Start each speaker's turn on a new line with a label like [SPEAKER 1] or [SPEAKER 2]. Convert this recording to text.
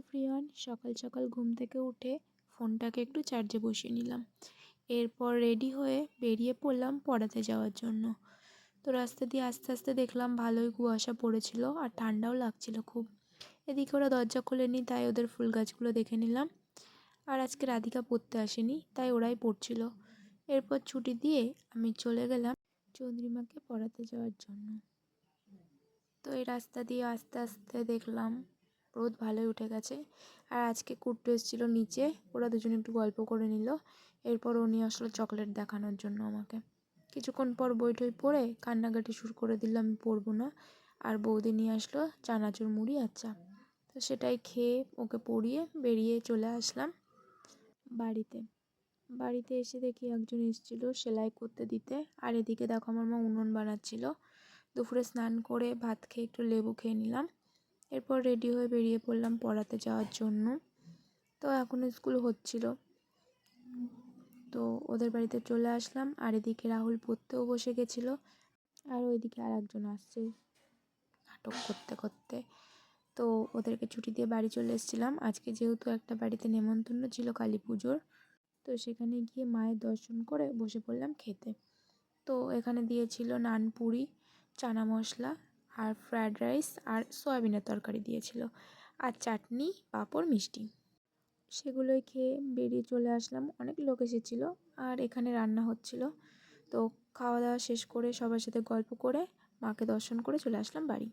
[SPEAKER 1] Everyone, সকাল সকাল ঘুম থেকে উঠে ফোনটাকে একটু চার্জে বসিয়ে নিলাম। এরপর রেডি হয়ে বেরিয়ে পড়লাম পড়াতে যাওয়ার জন্য। তো রাস্তা দিয়ে আস্তে আস্তে দেখলাম ভালোই কুয়াশা পড়েছিল আর ঠান্ডাও লাগছিল খুব। এদিকে ওরা দরজা খোলেনি, তাই ওদের ফুল গাছগুলো দেখে নিলাম। আর আজকে রাধিকা পড়তে আসেনি, তাই ওরাই পড়ছিল। এরপর ছুটি দিয়ে আমি চলে গেলাম চন্দ্রিমাকে পড়াতে যাওয়ার জন্য। তো এই রাস্তা দিয়ে আস্তে আস্তে দেখলাম রোদ ভালোই উঠে গেছে। আর আজকে কুট্টু এসেছিলো নিচে, ওরা দুজনে একটু গল্প করে নিল। এরপর ও নিয়ে আসলো চকলেট দেখানোর জন্য আমাকে। কিছুক্ষণ পর বই টই পড়ে কান্নাকাটি শুরু করে দিল, আমি পড়বো না। আর বৌদি নিয়ে আসলো চানাচুর মুড়ি আর চা। তো সেটাই খেয়ে ওকে পড়িয়ে বেরিয়ে চলে আসলাম বাড়িতে এসে দেখি একজন এসেছিলো সেলাই করতে দিতে। আর এদিকে দেখো আমার মা উনুন বানাচ্ছিল। দুপুরে স্নান করে ভাত খেয়ে একটু লেবু খেয়ে নিলাম। এরপর রেডি হয়ে বেরিয়ে পড়লাম পড়াতে যাওয়ার জন্য। তো এখনও স্কুল হচ্ছিল, তো ওদের বাড়িতে চলে আসলাম। আর এদিকে রাহুল পড়তেও বসে গেছিলো। আর ওইদিকে আর একজন আসছে নাটক করতে করতে। তো ওদেরকে ছুটি দিয়ে বাড়ি চলে এসেছিলাম। আজকে যেহেতু একটা বাড়িতে নেমন্তন্ন ছিল কালী পুজোর, তো সেখানে গিয়ে মায়ের দর্শন করে বসে পড়লাম খেতে। তো এখানে দিয়েছিল নান, পুরি, চানা মশলা আর ফ্রায়েড রাইস আর সয়াবিনের তরকারি দিয়েছিল, আর চাটনি, পাঁপড়, মিষ্টি। সেগুলোই খেয়ে বেরিয়ে চলে আসলাম। অনেক লোক এসেছিলো আর এখানে রান্না হচ্ছিল। তো খাওয়া দাওয়া শেষ করে সবার সাথে গল্প করে মাকে দর্শন করে চলে আসলাম বাড়ি।